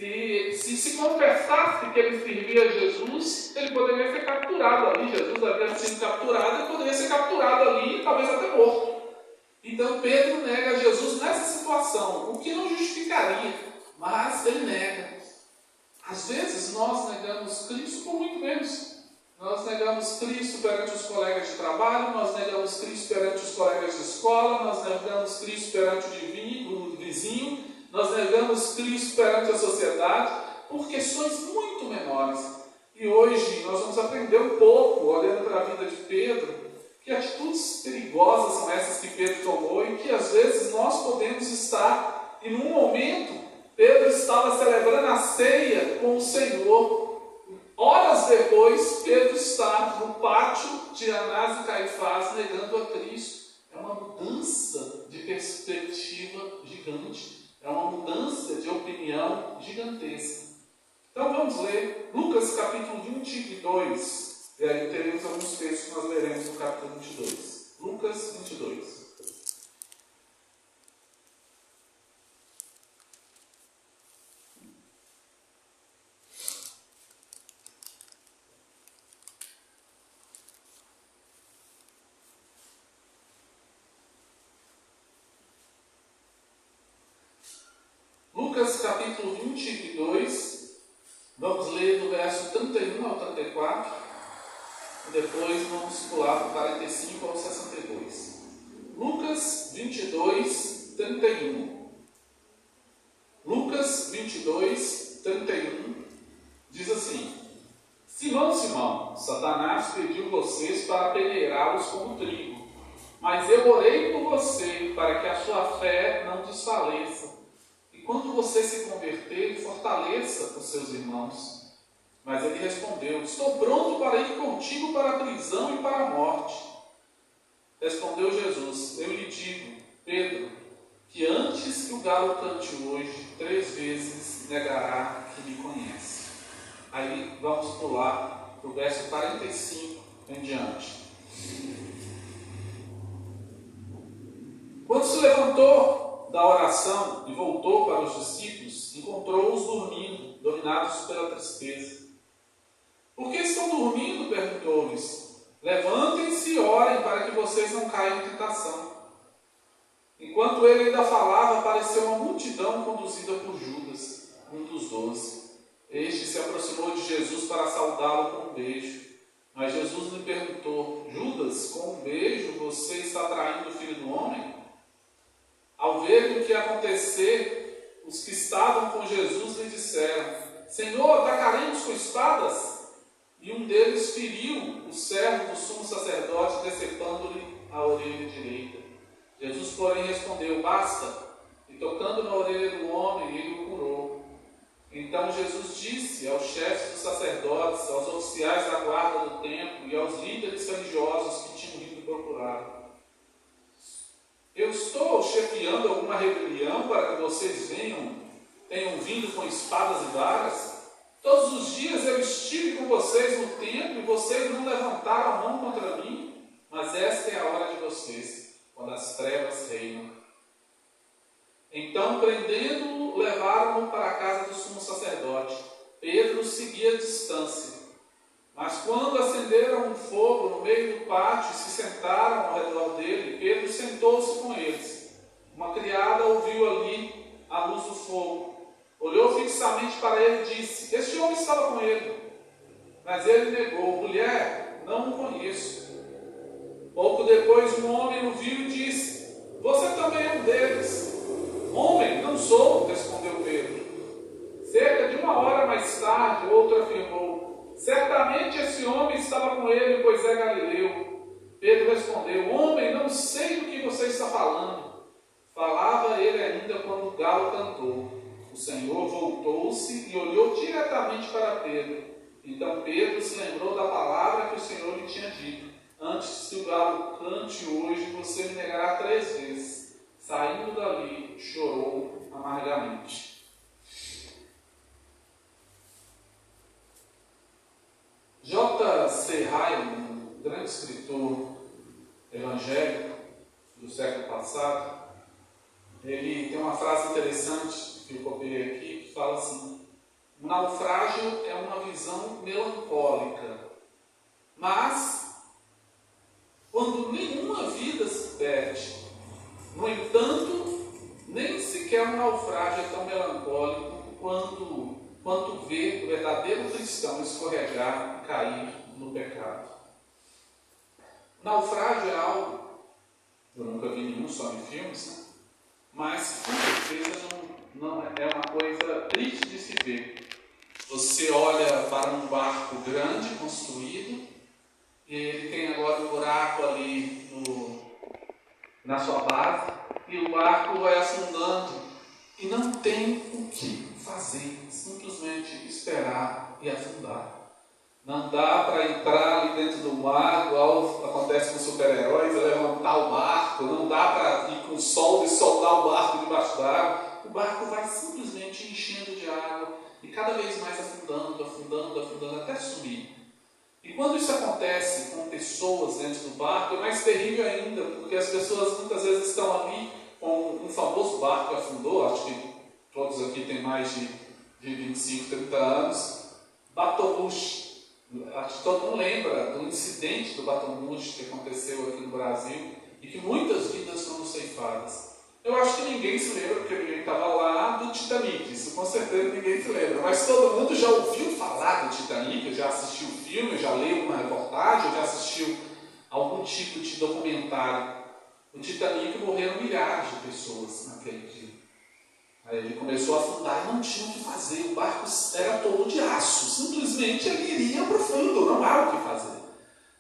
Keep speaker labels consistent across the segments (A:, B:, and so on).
A: E se confessasse que ele servia a Jesus, ele poderia ser capturado ali. Jesus havia sido capturado e poderia ser capturado ali e talvez até morto. Então Pedro nega Jesus nessa situação, o que não justificaria, mas ele nega. Às vezes nós negamos Cristo por muito menos. Nós negamos Cristo perante os colegas de trabalho, nós negamos Cristo perante os colegas de escola, nós negamos Cristo perante o vizinho, nós negamos Cristo perante a sociedade, por questões muito menores. E hoje nós vamos aprender um pouco, olhando para a vida de Pedro, que atitudes perigosas são essas que Pedro tomou e que às vezes nós podemos estar, e num momento, Pedro estava celebrando a ceia com o Senhor. Horas depois, Pedro está no pátio de Anás e Caifás negando a Cristo. É uma mudança de perspectiva gigante. É uma mudança de opinião gigantesca. Então vamos ler Lucas capítulo 22. E aí teremos alguns textos que nós leremos no capítulo 22. Lucas 22. Lucas capítulo 22, vamos ler do verso 31 ao 34, e depois vamos pular do 45 ao 62. Lucas 22, 31. Lucas 22, 31, diz assim: Simão, Simão, Satanás pediu vocês para peneirá-los como trigo, mas eu orei por você para que a sua fé não desfaleça. Quando você se converter, fortaleça os seus irmãos. Mas ele respondeu: estou pronto para ir contigo para a prisão e para a morte. Respondeu Jesus: eu lhe digo, Pedro, que antes que o galo cante hoje, 3 vezes negará que me conhece. Aí vamos pular para o verso 45 em diante. Quando se levantou da oração e voltou para os discípulos, encontrou-os dormindo, dominados pela tristeza. Por que estão dormindo? Perguntou-lhes. Levantem-se e orem para que vocês não caiam em tentação. Enquanto ele ainda falava, apareceu uma multidão conduzida por Judas, um dos 12. Este se aproximou de Jesus para saudá-lo com um beijo. Mas Jesus lhe perguntou: Judas, com um beijo você está traindo o Filho do Homem? Ao ver o que ia acontecer, os que estavam com Jesus lhe disseram: Senhor, atacaremos com espadas? E um deles feriu o servo do sumo sacerdote, decepando-lhe a orelha direita. Jesus, porém, respondeu: basta. E tocando na orelha do homem, ele o curou. Então Jesus disse aos chefes dos sacerdotes, aos oficiais da guarda do templo e aos líderes religiosos que tinham vindo procurá-lo: eu estou chefiando alguma rebelião para que vocês tenham vindo com espadas e varas? Todos os dias eu estive com vocês no templo e vocês não levantaram a mão contra mim. Mas esta é a hora de vocês, quando as trevas reinam. Então, prendendo-o, levaram-no para a casa do sumo sacerdote. Pedro seguia a distância. Mas quando acenderam um fogo no meio do pátio e se sentaram ao redor dele, Pedro sentou-se com eles. Uma criada ouviu ali a luz do fogo. Olhou fixamente para ele e disse: este homem estava com ele. Mas ele negou: mulher, não o conheço. Pouco depois um homem o viu e disse: você também é um deles. Homem, não sou, respondeu Pedro. Cerca de 1 hora mais tarde, outro afirmou: certamente esse homem estava com ele, pois é galileu. Pedro respondeu: homem, não sei do que você está falando. Falava ele ainda quando o galo cantou. O Senhor voltou-se e olhou diretamente para Pedro. Então Pedro se lembrou da palavra que o Senhor lhe tinha dito: antes que o galo cante hoje, você me negará 3 vezes. Saindo dali, chorou amargamente. J.C. Ryle, um grande escritor evangélico do século passado, ele tem uma frase interessante que eu copiei aqui, que fala assim: O naufrágio é uma visão melancólica. Mas, quando nenhuma vida se perde, no entanto, nem sequer um naufrágio é tão melancólico quanto ver o verdadeiro cristão escorregar e cair no pecado. O naufrágio é algo, eu nunca vi nenhum só em filmes, né? Mas com certeza não é uma coisa triste de se ver. Você olha para um barco grande construído e ele tem agora um buraco ali na sua base e o barco vai afundando e não tem o que fazer, simplesmente esperar e afundar. Não dá para entrar ali dentro do mar, igual acontece com super-heróis, levantar o barco, não dá para ir com o sol e soltar o barco debaixo d'água. O barco vai simplesmente enchendo de água e cada vez mais afundando, até sumir. E quando isso acontece com pessoas dentro do barco, é mais terrível ainda, porque as pessoas muitas vezes estão ali com um famoso barco que afundou, acho que todos aqui têm mais de 25, 30 anos, Batomushi. Acho que todo mundo lembra do incidente do Batomushi que aconteceu aqui no Brasil e que muitas vidas foram ceifadas. Eu acho que ninguém se lembra, porque ninguém estava lá, do Titanic. Isso com certeza ninguém se lembra. Mas todo mundo já ouviu falar do Titanic, já assistiu o filme, já leu uma reportagem, já assistiu algum tipo de documentário. No Titanic morreram milhares de pessoas naquele dia. Aí ele começou a afundar e não tinha o que fazer. O barco era todo de aço. Simplesmente ele iria para o fundo, não há o que fazer.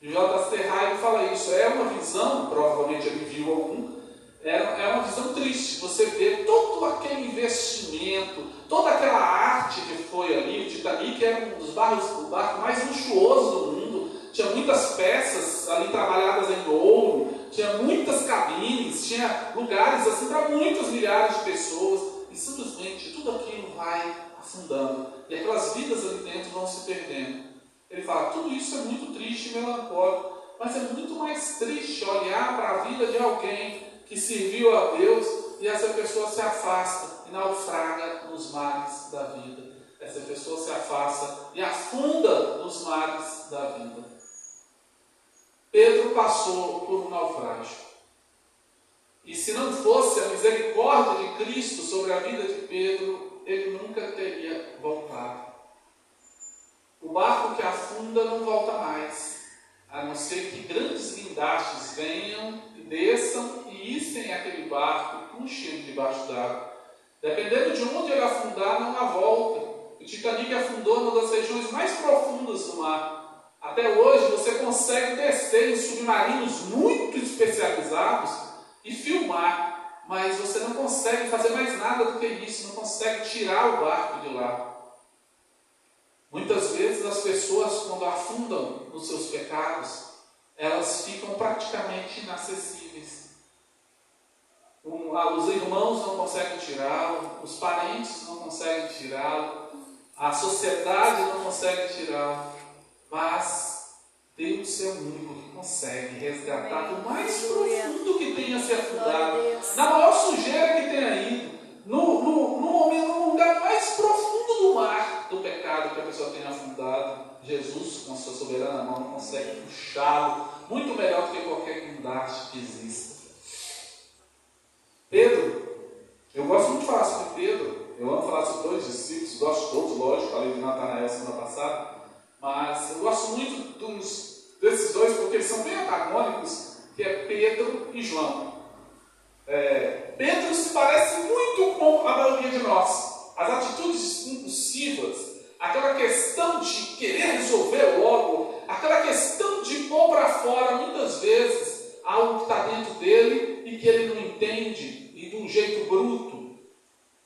A: E o J.C. Ryle fala isso. É uma visão, provavelmente ele viu algum, é uma visão triste. Você vê todo aquele investimento, toda aquela arte que foi ali. O Titanic era um dos o barco mais luxuoso do mundo. Tinha muitas peças ali trabalhadas em ouro, tinha muitas cabines, tinha lugares assim para muitas milhares de pessoas. E simplesmente tudo aquilo vai afundando. E aquelas vidas ali dentro vão se perdendo. Ele fala, tudo isso é muito triste e melancólico. Mas é muito mais triste olhar para a vida de alguém que serviu a Deus e essa pessoa se afasta e naufraga nos mares da vida. Essa pessoa se afasta e afunda nos mares da vida. Pedro passou por um naufrágio. E se não fosse a misericórdia de Cristo sobre a vida de Pedro, ele nunca teria voltado. O barco que afunda não volta mais, a não ser que grandes guindastes venham e desçam e içem aquele barco e puxem debaixo d'água. Dependendo de onde ele afundar, não há volta. O Titanic afundou numa das regiões mais profundas do mar. Até hoje você consegue descer em submarinos muito especializados e filmar, mas você não consegue fazer mais nada do que isso, não consegue tirar o barco de lá. Muitas vezes as pessoas, quando afundam nos seus pecados, elas ficam praticamente inacessíveis. Os irmãos não conseguem tirá-lo, os parentes não conseguem tirá-lo, a sociedade não consegue tirá-lo, mas Deus é o único que consegue resgatar do mais profundo que tenha se afundado, na maior sujeira que tenha ido, no lugar mais profundo do mar do pecado que a pessoa tenha afundado. Jesus, com a sua soberana mão, consegue puxá-lo muito melhor do que qualquer guindaste que exista. Pedro, eu gosto muito de falar sobre Pedro, eu amo falar sobre dois discípulos, gosto de todos, lógico, falei de Natanael semana passada, mas eu gosto muito desses dois porque eles são bem antagônicos, que é Pedro e João. Pedro se parece muito com a maioria de nós. As atitudes impulsivas, aquela questão de querer resolver logo, aquela questão de pôr para fora, muitas vezes, algo que está dentro dele e que ele não entende, e de um jeito bruto.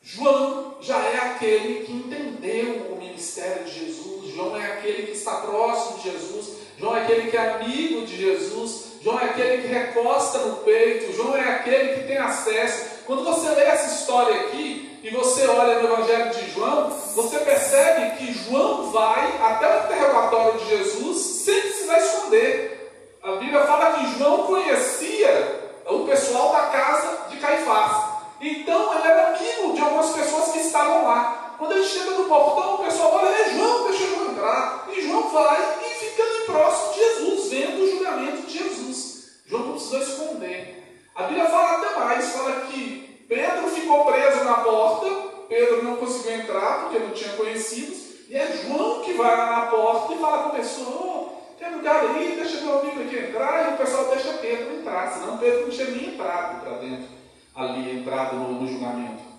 A: João já é aquele que entendeu o ministério de Jesus. João é aquele que está próximo de Jesus. João é aquele que é amigo de Jesus. João é aquele que recosta no peito. João é aquele que tem acesso. Quando você lê essa história aqui e você olha no Evangelho de João, você percebe que João vai até o interrogatório de Jesus sem precisar esconder. A Bíblia fala que João conhecia o pessoal da casa de Caifás. Então ele era amigo de algumas pessoas que estavam lá. Quando Quando ele chega no portão, o pessoal olha, é João, deixa João entrar. E João vai e fica ali próximo de Jesus, vendo o julgamento de Jesus. João não precisou esconder. A Bíblia fala até mais, fala que Pedro ficou preso na porta, Pedro não conseguiu entrar porque não tinha conhecidos, e é João que vai lá na porta e fala com a pessoa, tem lugar aí, deixa meu amigo aqui entrar, e o pessoal deixa Pedro entrar, senão Pedro não tinha nem entrado para dentro, ali, entrado no julgamento.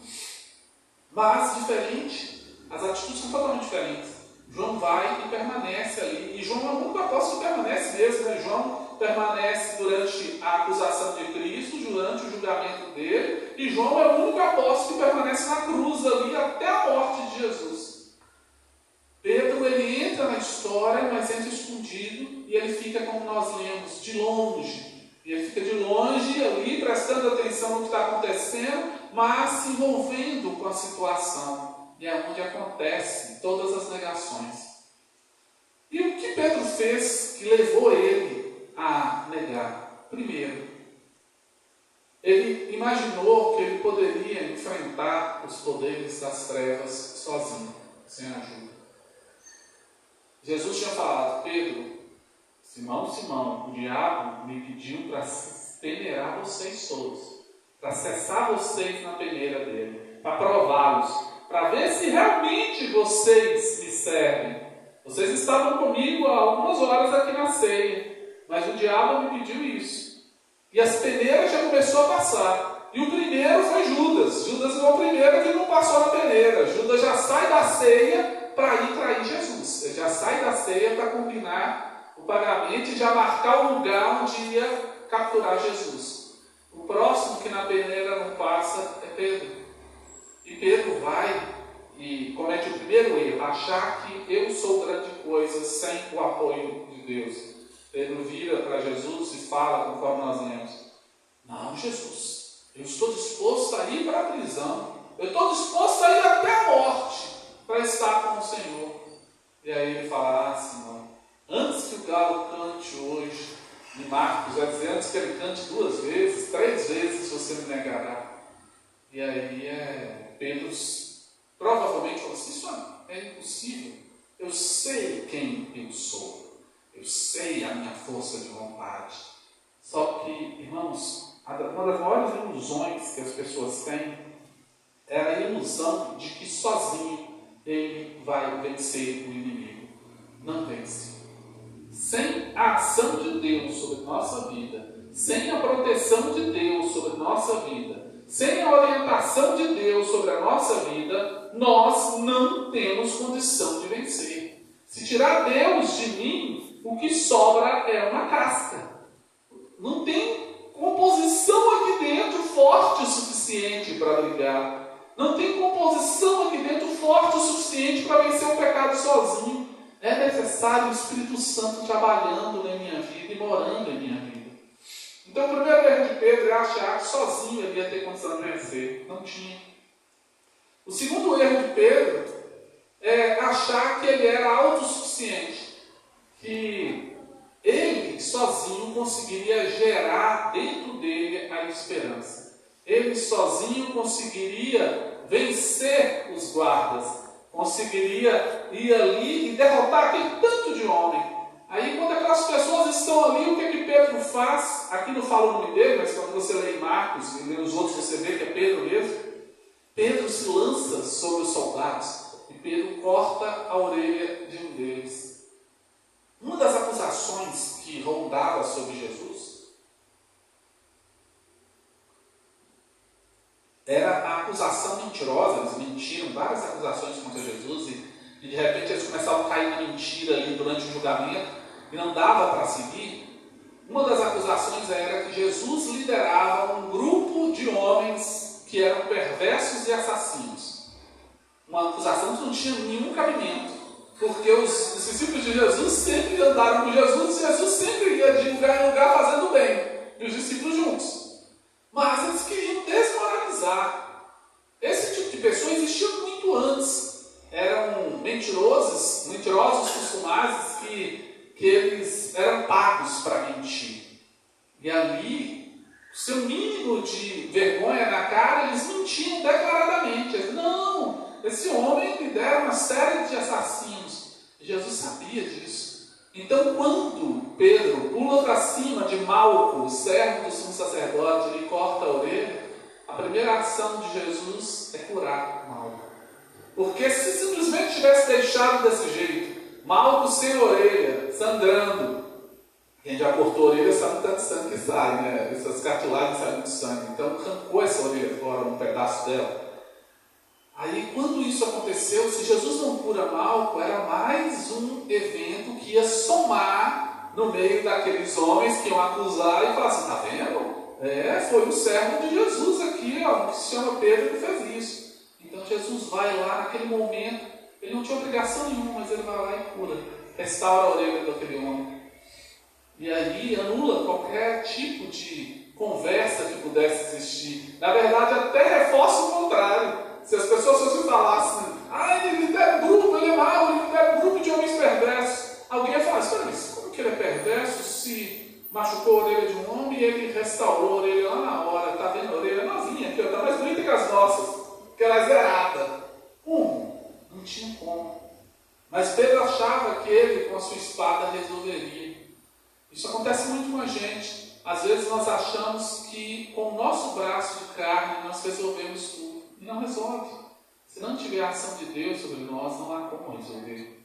A: Mas, diferente, as atitudes são totalmente diferentes. João vai e permanece ali, e João é o único apóstolo que permanece mesmo, né? João permanece durante a acusação de Cristo, durante o julgamento dele, e João é o único apóstolo que permanece na cruz ali até a morte de Jesus. Pedro, ele entra na história, mas entra escondido, e ele fica, como nós lemos, de longe. E ele fica de longe ali, prestando atenção no que está acontecendo, mas se envolvendo com a situação. E é onde acontecem todas as negações. E o que Pedro fez que levou ele a negar? Primeiro, ele imaginou que ele poderia enfrentar os poderes das trevas sozinho, sem ajuda. Jesus tinha falado, Pedro, Simão, Simão, o diabo me pediu para peneirar vocês todos, para cessar vocês na peneira dele, para prová-los, para ver se realmente vocês me servem. Vocês estavam comigo há algumas horas aqui na ceia, mas o diabo me pediu isso. E as peneiras já começou a passar. E o primeiro foi Judas. Judas foi o primeiro que não passou na peneira. Judas já sai da ceia para ir trair Jesus. Ele já sai da ceia para combinar o pagamento e já marcar o lugar onde ia capturar Jesus. O próximo que na peneira não passa é Pedro. E Pedro vai e comete o primeiro erro, achar que eu sou grande coisa sem o apoio de Deus. Pedro vira para Jesus e fala, conforme nós lemos, não, Jesus, eu estou disposto a ir para a prisão, eu estou disposto a ir até a morte para estar com o Senhor. E aí ele fala, Senhor, antes que o galo cante hoje, em Marcos vai dizer, antes que ele cante 2 vezes, 3 vezes você me negará. E aí Pedro provavelmente falou assim, isso é impossível, eu sei quem eu sou. Eu sei a minha força de vontade. Só que, irmãos, uma das maiores ilusões que as pessoas têm é a ilusão de que sozinho ele vai vencer o inimigo. Não vence. Sem a ação de Deus sobre nossa vida, sem a proteção de Deus sobre nossa vida, sem a orientação de Deus sobre a nossa vida, nós não temos condição de vencer. Se tirar Deus de mim, o que sobra é uma casca. Não tem composição aqui dentro forte o suficiente para brigar. Não tem composição aqui dentro forte o suficiente para vencer o pecado sozinho. É necessário o Espírito Santo trabalhando na minha vida e morando em minha vida. Então o primeiro erro de Pedro é achar que sozinho ele ia ter condição de vencer. Não tinha. O segundo erro de Pedro é achar que ele era autossuficiente. Que ele sozinho conseguiria gerar dentro dele a esperança. Ele sozinho conseguiria vencer os guardas, conseguiria ir ali e derrotar aquele tanto de homem. Aí quando aquelas pessoas estão ali, o que Pedro faz? Aqui não fala o nome dele, mas quando você lê em Marcos e lê os outros, você vê que é Pedro mesmo. Pedro se lança sobre os soldados e Pedro corta a orelha de um deles. Uma das acusações que rondava sobre Jesus era a acusação mentirosa. Eles mentiram, várias acusações contra Jesus e de repente eles começavam a cair na mentira ali durante o julgamento e não dava para seguir. Uma das acusações era que Jesus liderava um grupo de homens que eram perversos e assassinos. Uma acusação que não tinha nenhum cabimento. Porque os discípulos de Jesus sempre andaram com Jesus e Jesus sempre ia de lugar em lugar fazendo bem. E os discípulos juntos. Mas eles queriam desmoralizar. Esse tipo de pessoa existia muito antes. Eram mentirosos costumazes que eles eram pagos para mentir. E ali, o seu mínimo de vergonha na cara, eles mentiam declaradamente. Eles, não, esse homem lidera uma série de assassinos. Jesus sabia disso. Então, quando Pedro pula para cima de Malco, servo do sumo sacerdote, e corta a orelha, a primeira ação de Jesus é curar Malco. Porque se simplesmente tivesse deixado desse jeito, Malco sem orelha, sangrando, quem já cortou a orelha sabe o tanto sangue que sai, né? Essas cartilagens saem muito sangue. Então arrancou essa orelha fora, um pedaço dela. Aí quando isso aconteceu, se Jesus não cura Malco, era mais um evento que ia somar no meio daqueles homens que iam acusar e falar assim, tá vendo? Foi o servo de Jesus aqui, ó, que se chama Pedro, que fez isso. Então Jesus vai lá naquele momento, ele não tinha obrigação nenhuma, mas ele vai lá e cura, restaura a orelha daquele homem. E aí anula qualquer tipo de conversa que pudesse existir. Na verdade, até reforça o contrário. Se as pessoas fossem falar assim, ele lidera um grupo, ele é mau, ele lidera um grupo de homens perversos. Alguém ia falar, espera, mas como que ele é perverso se machucou a orelha de um homem e ele restaurou a orelha lá na hora? Tá vendo a orelha novinha aqui, está mais bonita que as nossas, que ela é zerada. Como? Não tinha como. Mas Pedro achava que ele, com a sua espada, resolveria. Isso acontece muito com a gente. Às vezes nós achamos que com o nosso braço de carne nós resolvemos tudo. E não resolve. Se não tiver a ação de Deus sobre nós, não há como resolver.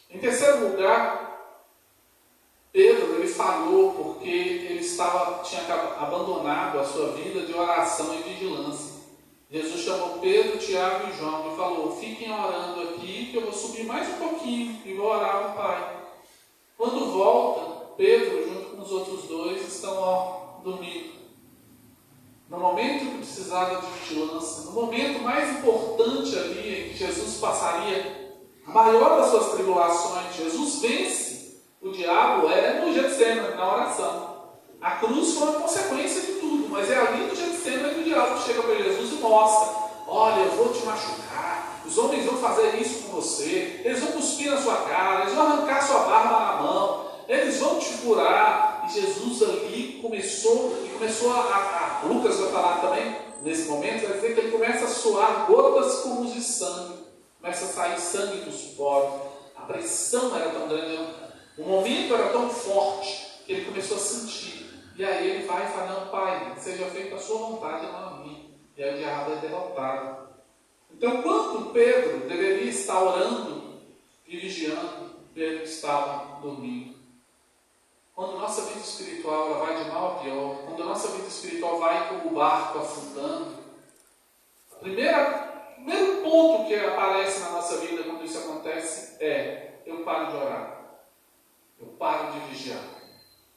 A: Em terceiro lugar, Pedro ele falhou porque ele tinha abandonado a sua vida de oração e vigilância. Jesus chamou Pedro, Tiago e João e falou, fiquem orando aqui que eu vou subir mais um pouquinho e vou orar ao Pai. Quando volta, Pedro, junto com os outros dois, estão dormindo. No momento que precisava de vigilância, no momento mais importante ali, em que Jesus passaria a maior das suas tribulações, Jesus vence o diabo, no Getsemane, na oração. A cruz foi uma consequência de tudo, mas é ali no Getsemane que o diabo chega para Jesus e mostra, olha, eu vou te machucar, os homens vão fazer isso com você, eles vão cuspir na sua cara, eles vão arrancar sua barba na mão, eles vão te curar. E Jesus ali começou a Lucas vai falar também, nesse momento, vai dizer que ele começa a suar gotas como de sangue, começa a sair sangue dos poros. A pressão era tão grande, o momento era tão forte, que ele começou a sentir. E aí ele vai e fala, não, Pai, seja feita a sua vontade, não a minha. E aí o diabo é derrotado. Então, quando Pedro deveria estar orando e vigiando, Pedro estava dormindo. Quando a nossa vida espiritual ela vai de mal a pior, quando a nossa vida espiritual vai como o barco afundando, o primeiro ponto que aparece na nossa vida quando isso acontece eu paro de orar, eu paro de vigiar,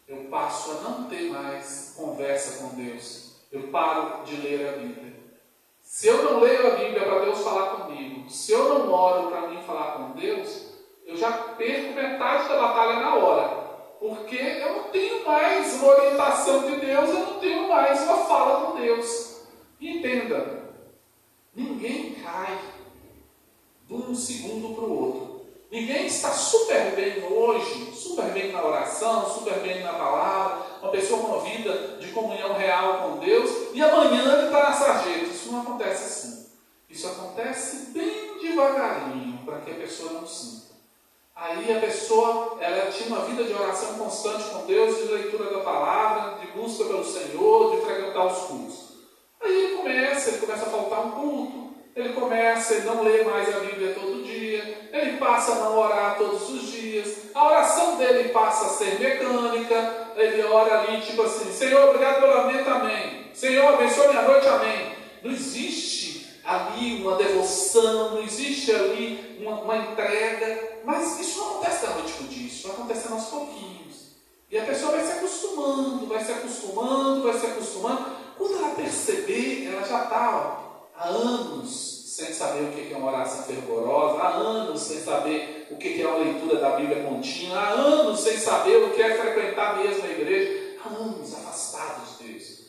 A: eu passo a não ter mais conversa com Deus, eu paro de ler a Bíblia. Se eu não leio a Bíblia para Deus falar comigo, se eu não oro para mim falar com Deus, eu já perco metade da batalha na hora. Porque eu não tenho mais uma orientação de Deus, eu não tenho mais uma fala com Deus. E entenda, ninguém cai de um segundo para o outro. Ninguém está super bem hoje, super bem na oração, super bem na palavra, uma pessoa com uma vida de comunhão real com Deus, e amanhã ele está na sarjeta. Isso não acontece assim. Isso acontece bem devagarinho, para que a pessoa não sinta. Aí a pessoa ela tinha uma vida de oração constante com Deus, de leitura da palavra, de busca pelo Senhor, de frequentar os cultos. Aí ele começa a faltar um culto, ele não lê mais a Bíblia todo dia, ele passa a não orar todos os dias, a oração dele passa a ser mecânica, ele ora ali tipo assim, Senhor, obrigado pelo alimento, amém. Senhor, abençoe minha noite, amém. Não existe ali uma devoção, não existe ali uma entrega, mas isso não acontece da noite para o dia, isso vai acontecendo aos pouquinhos. E a pessoa vai se acostumando. Quando ela perceber, ela já está há anos sem saber o que é uma oração fervorosa, há anos sem saber o que é uma leitura da Bíblia contínua, há anos sem saber o que é frequentar mesmo a igreja, há anos afastados de Deus.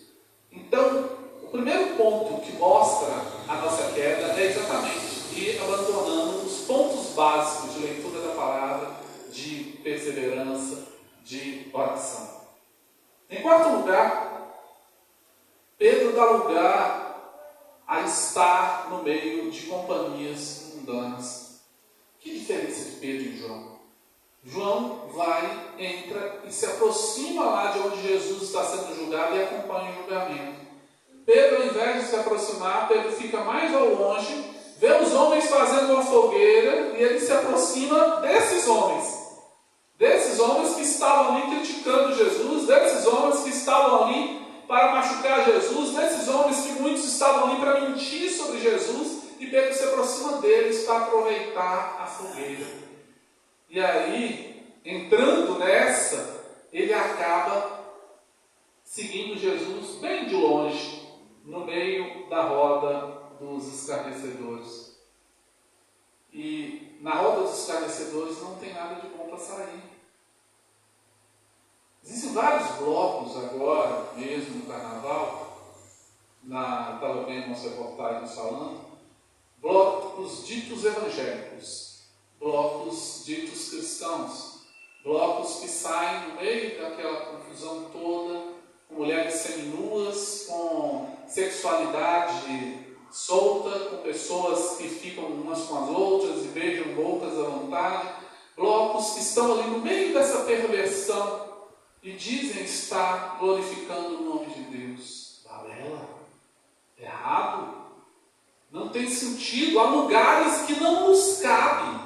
A: Então, o primeiro ponto que mostra a nossa queda é exatamente ir abandonando os pontos básicos de leitura da palavra, de perseverança, de oração. Em quarto lugar, Pedro dá lugar a estar no meio de companhias mundanas. Que diferença de Pedro e João? João vai, entra e se aproxima lá de onde Jesus está sendo julgado e acompanha o julgamento. Pedro, ao invés de se aproximar, Pedro fica mais ao longe, vê os homens fazendo uma fogueira e ele se aproxima desses homens que estavam ali criticando Jesus, desses homens que estavam ali para machucar Jesus, desses homens que muitos estavam ali para mentir sobre Jesus, e Pedro se aproxima deles para aproveitar a fogueira. E aí, entrando nessa, ele acaba seguindo Jesus bem de longe, no meio da roda dos escarnecedores. E na roda dos escarnecedores não tem nada de bom para sair. Existem vários blocos agora, mesmo no carnaval, estava vendo umas reportagens falando, blocos ditos evangélicos, blocos ditos cristãos, blocos que saem no meio daquela confusão toda, com mulheres seminuas, com sexualidade solta, com pessoas que ficam umas com as outras e beijam bocas à vontade, blocos que estão ali no meio dessa perversão e dizem estar glorificando o nome de Deus. Balela, errado, não tem sentido. Há lugares que não nos cabem,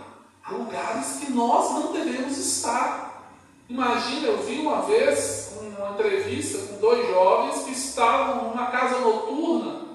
A: há lugares que nós não devemos estar. Imagina, eu vi uma vez uma entrevista com 2 jovens que estavam numa casa noturna,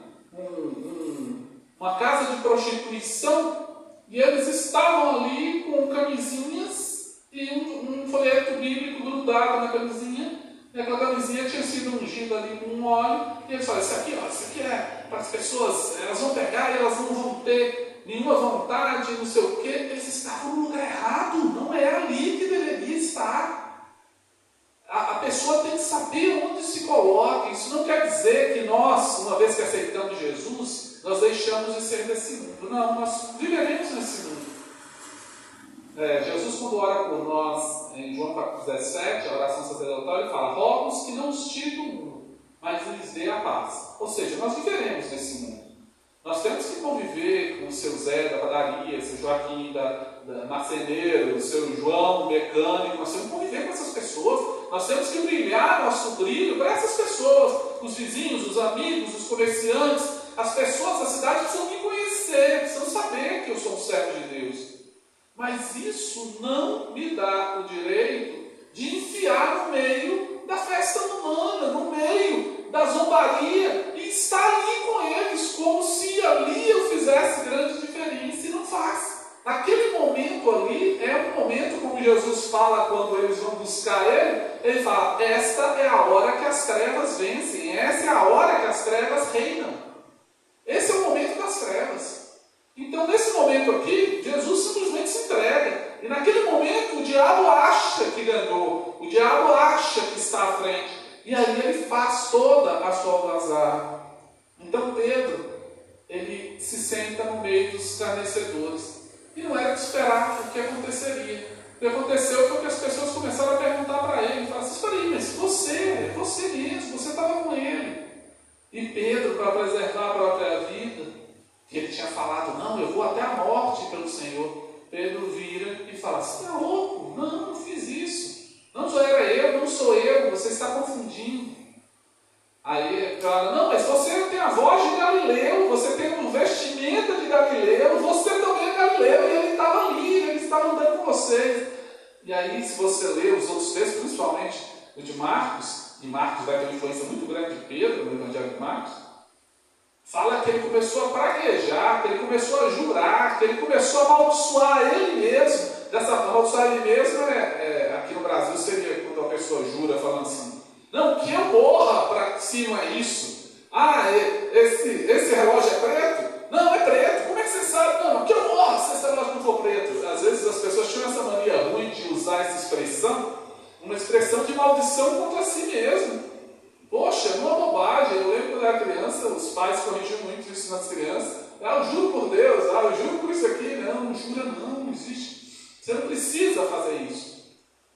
A: uma casa de prostituição, e eles estavam ali com camisinhas e um folheto bíblico grudado na camisinha, e aquela camisinha tinha sido ungida ali com um óleo, e eles falaram, isso aqui é para as pessoas, elas vão pegar e elas não vão ter nenhuma vontade, não sei o quê. Eles estavam no lugar errado, não é ali que deveria estar. A pessoa tem que saber onde se coloca. Isso não quer dizer que nós, uma vez que aceitamos Jesus, nós deixamos de ser desse mundo. Não, nós viveremos nesse mundo. Jesus, quando ora por nós, em João capítulo 17, a oração sacerdotal, ele fala, rogo-vos que não os tire do mundo, mas lhes dê a paz. Ou seja, nós viveremos nesse mundo. Nós temos que conviver com o seu Zé da padaria, o seu Joaquim da marceneiro, o seu João mecânico. Nós temos que conviver com essas pessoas. Nós temos que brilhar nosso brilho para essas pessoas. Os vizinhos, os amigos, os comerciantes, as pessoas da cidade precisam me conhecer, precisam saber que eu sou um servo de Deus. Mas isso não me dá o direito de enfiar no meio da festa humana, no meio da zombaria, e estar ali com eles, como se ali eu fizesse grande diferença, e não faz. Naquele momento ali, é um momento, como Jesus fala quando eles vão buscar ele fala, esta é a hora que as trevas vencem, essa é a hora que as trevas reinam. Esse é o momento das trevas. Então, nesse momento aqui, Jesus simplesmente se entrega. E naquele momento, o diabo acha que ganhou. O diabo acha que está à frente. E aí ele faz toda a sua algazarra. Então, Pedro, ele se senta no meio dos escarnecedores. E não era de esperar o que aconteceria. O que aconteceu foi que as pessoas começaram a perguntar para ele. Falaram assim, espera aí, mas você mesmo, você estava com ele. E Pedro, para preservar a própria vida, que ele tinha falado, não, eu vou até a morte pelo Senhor. Pedro vira e fala, você está louco? Não fiz isso. Não sou eu, você está confundindo. Aí ele fala, não, mas você tem a voz de Galileu, você tem uma vestimenta de Galileu, você também é Galileu, e ele estava ali, ele estava andando com vocês. E aí, se você ler os outros textos, principalmente o de Marcos, e Marcos vai ter uma influência muito grande de Pedro, no Evangelho de Marcos, fala que ele começou a praguejar, que ele começou a jurar, que ele começou a amaldiçoar ele mesmo. Amaldiçoar ele mesmo aqui no Brasil seria quando a pessoa jura falando assim, não, que eu morra para cima isso. Ah, esse relógio é preto? Não, é preto. Como é que você sabe? Não, que eu morra se esse relógio não for preto. Às vezes as pessoas tinham essa mania ruim de usar essa expressão, uma expressão de maldição contra si mesmo. Poxa, é uma bobagem. Eu lembro quando era criança, os pais corrigiam muito isso nas crianças. Eu juro por Deus, eu juro por isso aqui. Não jura não existe. Você não precisa fazer isso.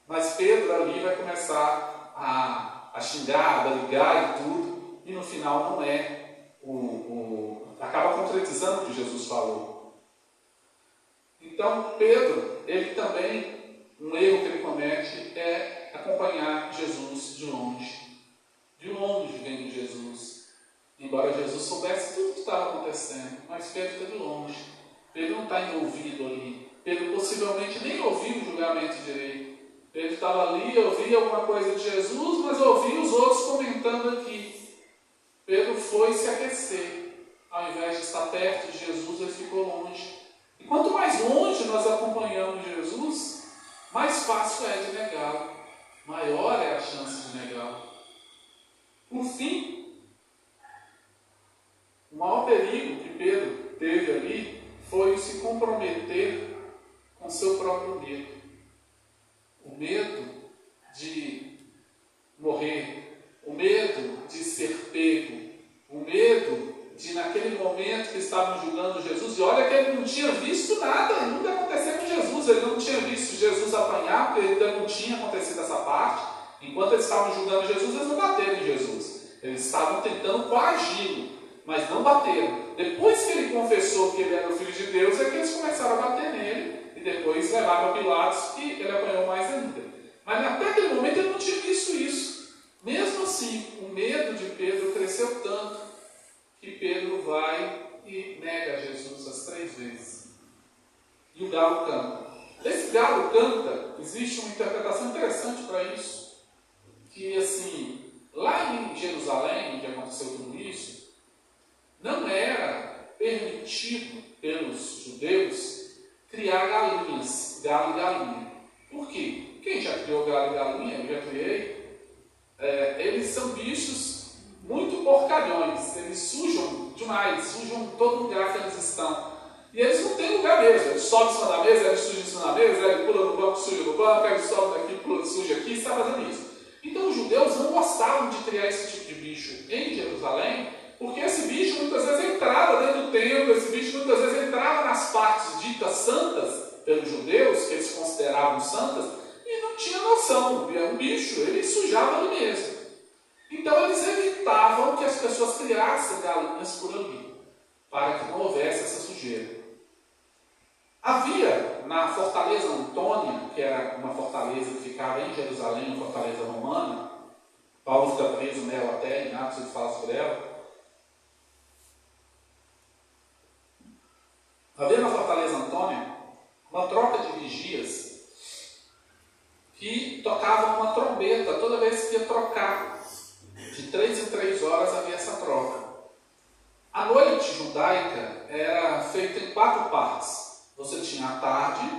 A: Mas Pedro ali vai começar a xingar, a ligar e tudo. E no final não é acaba concretizando o que Jesus falou. Então, Pedro, ele também, um erro que ele comete é acompanhar Jesus de longe. De longe vendo Jesus. Embora Jesus soubesse tudo o que estava acontecendo, mas Pedro está de longe. Pedro não está envolvido ali. Pedro possivelmente nem ouviu o julgamento direito. Pedro estava ali, ouvia alguma coisa de Jesus, mas ouvia os outros comentando aqui. Pedro foi se aquecer. Ao invés de estar perto de Jesus, ele ficou longe. E quanto mais longe nós acompanhamos Jesus, mais fácil é de negá-lo. Maior é a chance de negá-lo. Por fim, o maior perigo que Pedro teve ali foi o se comprometer com seu próprio medo. O medo de morrer, o medo de ser pego, o medo de, naquele momento que estavam julgando Jesus, e olha que ele não tinha visto nada, nunca aconteceu com Jesus, ele não tinha visto Jesus apanhar, porque ainda não tinha acontecido essa parte. Enquanto eles estavam julgando Jesus, eles não bateram em Jesus, eles estavam tentando coagi-lo, mas não bateram. Depois que ele confessou que ele era o Filho de Deus, é que eles começaram a bater nele, e depois levaram a Pilatos, e ele apanhou mais ainda. Mas até aquele momento ele não tinha visto isso. Mesmo assim, o medo de Pedro cresceu tanto, que Pedro vai e nega Jesus as 3 vezes. E o galo canta. Esse galo canta, existe uma interpretação interessante para isso, que assim, lá em Jerusalém, onde aconteceu tudo isso, não era permitido pelos judeus criar galinhas, galo e galinha. Por quê? Quem já criou galo e galinha, eu já criei, eles são bichos muito porcalhões, eles sujam demais, sujam todo lugar que eles estão. E eles não têm lugar mesmo, eles sobem em cima da mesa, eles sujam em cima da mesa, eles pulam no banco, sujam no banco, eles sobem daqui, pulam, sujam aqui, está fazendo isso. Então os judeus não gostavam de criar esse tipo de bicho em Jerusalém, porque esse bicho muitas vezes entrava dentro do templo, esse bicho muitas vezes entrava nas partes ditas santas pelos judeus, que eles consideravam santas, e não tinha noção, era um bicho, ele sujava ali mesmo. Então eles evitavam que as pessoas criassem galinhas por ali, para que não houvesse essa sujeira. Havia na Fortaleza Antônia, que era uma fortaleza que ficava em Jerusalém, uma fortaleza romana, Paulo fica preso nela até, em Atos ele fala sobre ela. Havia na Fortaleza Antônia uma troca de vigias que tocavam uma trombeta toda vez que ia trocar. De 3 em 3 horas havia essa troca. A noite judaica era feita em 4 partes. Você tinha a tarde,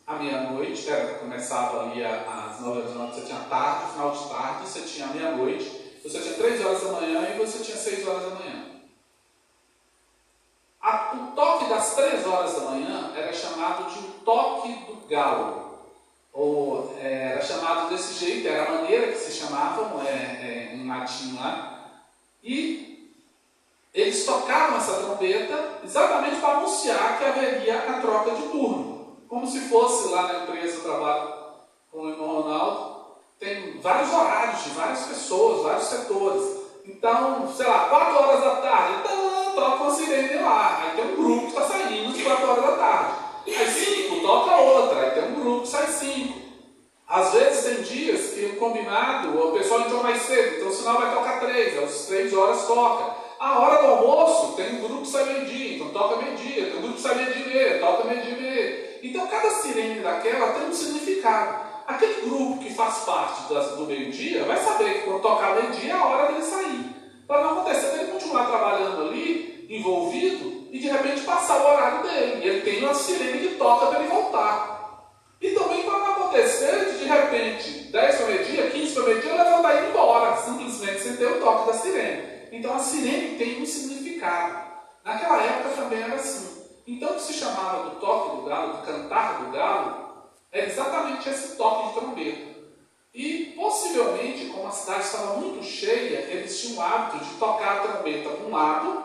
A: a meia-noite, começava ali às 9 horas da noite, você tinha a tarde, final de tarde, você tinha a meia-noite, você tinha 3 horas da manhã e você tinha 6 horas da manhã. O toque das 3 horas da manhã era chamado de o toque do galo. Ou era chamado desse jeito, era a maneira que se chamavam em latim lá. E eles tocavam essa trombeta exatamente para anunciar que haveria a troca de turno. Como se fosse lá na empresa, eu trabalho com o irmão Ronaldo, tem vários horários de várias pessoas, vários setores. Então, sei lá, 4 horas da tarde, toca uma sirene lá. Aí tem um grupo que está saindo às 4 horas da tarde. Aí 5, toca outra, aí tem um grupo que sai 5. Às vezes tem dias que o combinado, o pessoal entrou mais cedo, então o sinal vai tocar 3, às 3 horas toca. A hora do almoço, tem um grupo que sai meio-dia, então toca meio-dia, tem um grupo que sai meio-dia e meia, toca meio-dia e meia. Então cada sirene daquela tem um significado. Aquele grupo que faz parte do meio-dia vai saber que quando tocar meio-dia é a hora dele sair. Para não acontecer dele continuar trabalhando ali, envolvido, e de repente passar o horário dele. E ele tem uma sirene que toca para ele voltar. E também para não acontecer de repente, 10 para meio-dia, 15 para meio-dia, ele vai indo embora, simplesmente sem ter o toque da sirene. Então a sirene tem um significado. Naquela época também era assim. Então o que se chamava do toque do galo, do cantar do galo, era exatamente esse toque de trombeta. E possivelmente, como a cidade estava muito cheia, eles tinham o hábito de tocar a trombeta para um lado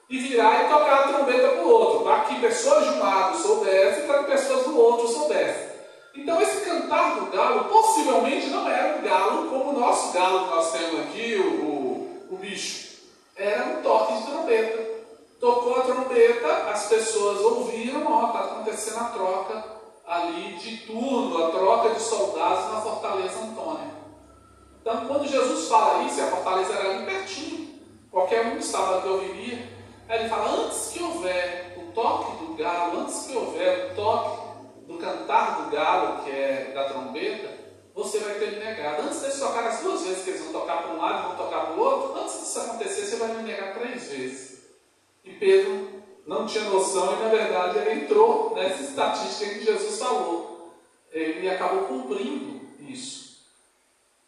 A: e virar e tocar a trombeta para o outro, para que pessoas de um lado soubessem e para que pessoas do outro soubessem. Então esse cantar do galo possivelmente não era um galo como o nosso galo que nós temos aqui, o bicho. Era um toque de trombeta. tocou a trombeta, as pessoas ouviram, está acontecendo a troca ali de turno, a troca de soldados na Fortaleza Antônia. Então, quando Jesus fala isso, a fortaleza era ali pertinho, qualquer um estava ali ouviria, aí ele fala, antes que houver o toque do galo, antes que houver o toque do cantar do galo, que é da trombeta, você vai ter me negado. Antes deles tocar as duas vezes, que eles vão tocar para um lado e vão tocar para o outro, antes disso acontecer, você vai me negar 3 vezes. E Pedro não tinha noção e, na verdade, ele entrou nessa estatística que Jesus falou. Ele acabou cumprindo isso.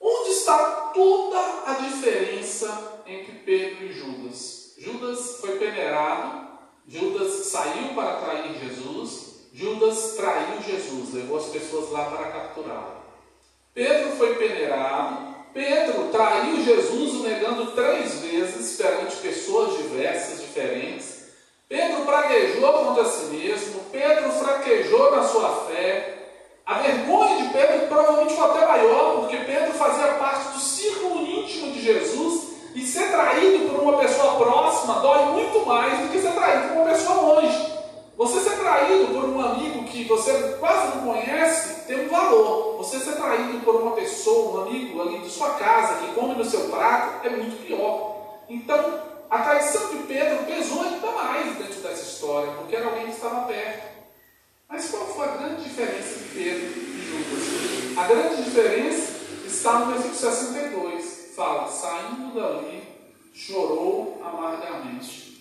A: Onde está toda a diferença entre Pedro e Judas? Judas foi peneirado, Judas saiu para trair Jesus, Judas traiu Jesus, levou as pessoas lá para capturá-lo. Pedro foi peneirado, Pedro traiu Jesus, o negando 3 vezes perante pessoas diversas, diferentes. Pedro praguejou contra si mesmo, Pedro fraquejou na sua fé. A vergonha de Pedro provavelmente foi até maior, porque Pedro fazia parte do círculo íntimo de Jesus, e ser traído por uma pessoa próxima dói muito mais do que ser traído por uma pessoa longe. Você ser traído por um amigo que você quase não conhece tem um valor. Você ser traído por uma pessoa, um amigo ali de sua casa, que come no seu prato, é muito pior. Então, a traição de Pedro pesou ainda mais dentro dessa história, porque era alguém que estava perto. Mas qual foi a grande diferença de Pedro e Judas? A grande diferença está no versículo 62. Fala, saindo dali, chorou amargamente.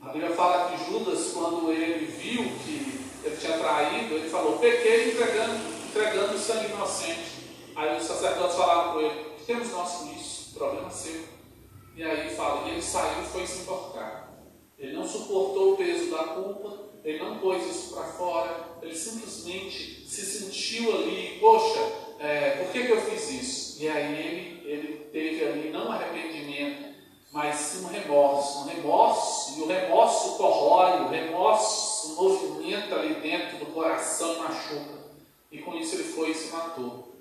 A: A Bíblia fala que Judas, quando ele viu que ele tinha traído, ele falou, pequei entregando sangue inocente. Aí os sacerdotes falaram com ele, o que temos nós com isso? Problema seu. E aí fala, e ele saiu e foi se enforcar. Ele não suportou o peso da culpa, ele não pôs isso para fora, ele simplesmente se sentiu ali, poxa, por que eu fiz isso? E aí ele teve ali não arrependimento, mas sim um remorso, e o remorso corrói, o remorso movimenta ali dentro do coração e machuca. E com isso ele foi e se matou.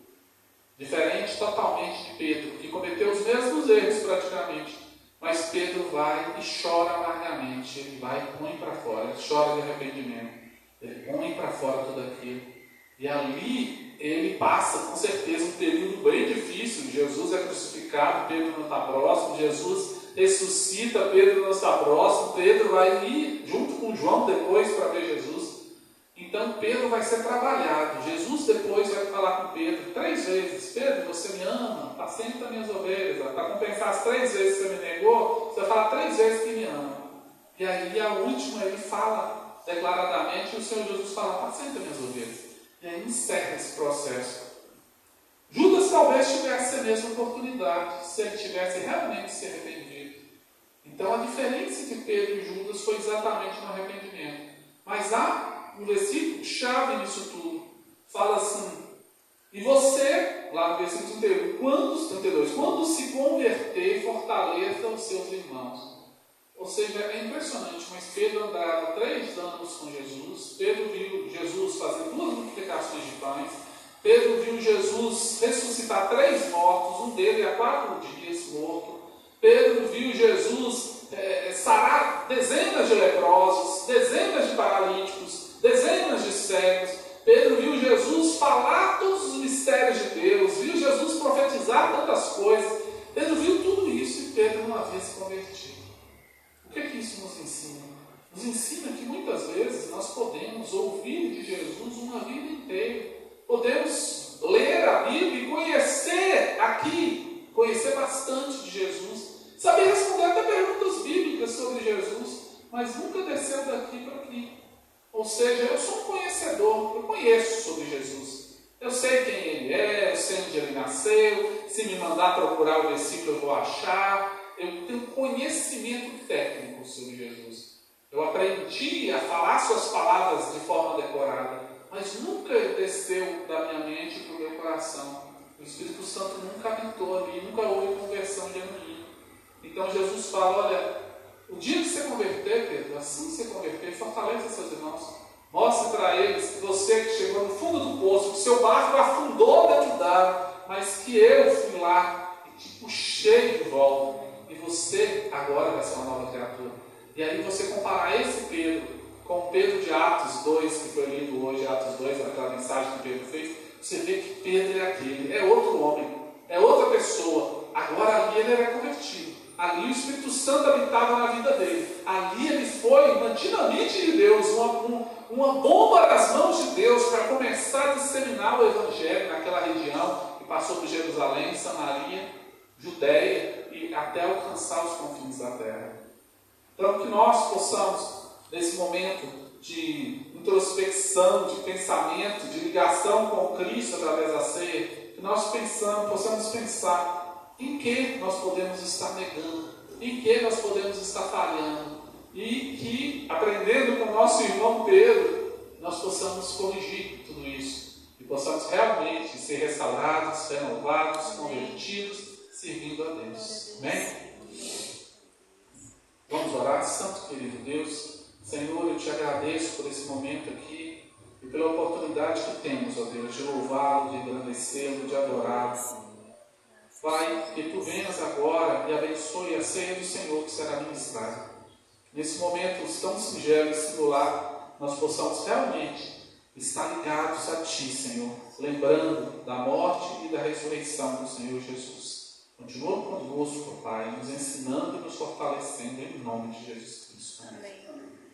A: Diferente totalmente de Pedro, que cometeu os mesmos erros praticamente. Mas Pedro vai e chora amargamente, ele vai e põe para fora, ele chora de arrependimento, ele põe para fora tudo aquilo. E ali ele passa com certeza um período bem difícil. Jesus é crucificado, Pedro não está próximo, Jesus ressuscita, Pedro não está próximo, Pedro vai ir junto com João depois para ver Jesus. Então Pedro vai ser trabalhado. Jesus depois vai falar com Pedro 3 vezes, Pedro, você me ama, apacenta minhas ovelhas, para compensar as 3 vezes que você me negou, você vai falar 3 vezes que me ama. E aí a última ele fala declaradamente, e o Senhor Jesus fala, apacenta minhas ovelhas. E aí encerra esse processo. Judas talvez tivesse a mesma oportunidade, se ele tivesse realmente se arrependido. Então a diferença entre Pedro e Judas foi exatamente no arrependimento. Mas há um versículo chave nisso tudo. Fala assim, e você, lá no versículo 32, quando se converter, fortaleça os seus irmãos. Ou seja, é impressionante, mas Pedro andava 3 anos com Jesus, Pedro viu Jesus fazer 2 multiplicações de pães, Pedro viu Jesus ressuscitar 3 mortos, um deles há 4 dias morto, Pedro viu Jesus sarar dezenas de leprosos, dezenas de paralíticos, dezenas de cegos. Pedro viu Jesus falar todos os mistérios de Deus, viu Jesus profetizar tantas coisas. Pedro viu tudo isso e Pedro não havia se convertido. O que é que isso nos ensina? Nos ensina que muitas vezes nós podemos ouvir de Jesus uma vida inteira. Podemos ler a Bíblia e conhecer bastante de Jesus, saber responder até perguntas bíblicas sobre Jesus, mas nunca desceu daqui para aqui. Ou seja, eu sou um conhecedor, eu conheço sobre Jesus. Eu sei quem ele é, eu sei onde ele nasceu, se me mandar procurar o versículo eu vou achar. Eu tenho conhecimento técnico sobre Jesus. Eu aprendi a falar suas palavras de forma decorada, mas nunca desceu da minha mente para o meu coração. O Espírito Santo nunca habitou ali, nunca houve conversão genuína. Então Jesus fala, olha, o dia que você converter, Pedro, assim que você converter, fortaleça seus irmãos. Mostre para eles que você que chegou no fundo do poço, que seu barco afundou dentro d'água, mas que eu fui lá e te puxei de volta. e você agora vai ser uma nova criatura. E aí você comparar esse Pedro com o Pedro de Atos 2, que foi lido hoje, Atos 2, aquela mensagem que Pedro fez, você vê que Pedro é aquele, é outro homem, é outra pessoa. Agora ali ele era convertido. Ali o Espírito Santo habitava na vida dele. Ali ele foi uma dinamite de Deus, uma bomba nas mãos de Deus para começar a disseminar o Evangelho naquela região que passou por Jerusalém, Samaria, Judéia e até alcançar os confins da terra. Então que nós possamos, nesse momento de introspecção, de pensamento, de ligação com Cristo através da ceia, que nós possamos pensar em que nós podemos estar negando, em que nós podemos estar falhando, e que, aprendendo com o nosso irmão Pedro, nós possamos corrigir tudo isso, e possamos realmente ser restaurados, renovados, convertidos, servindo a Deus. Amém? Vamos orar. Santo querido Deus, Senhor, eu te agradeço por esse momento aqui, e pela oportunidade que temos, ó Deus, de louvá-lo, de engrandecê-lo, de adorá-lo. Pai, que Tu venhas agora e abençoe a ceia do Senhor que será ministrada. Nesse momento tão singelo e singular, nós possamos realmente estar ligados a Ti, Senhor, lembrando da morte e da ressurreição do Senhor Jesus. Continua conosco, Pai, nos ensinando e nos fortalecendo em nome de Jesus Cristo.
B: Amém.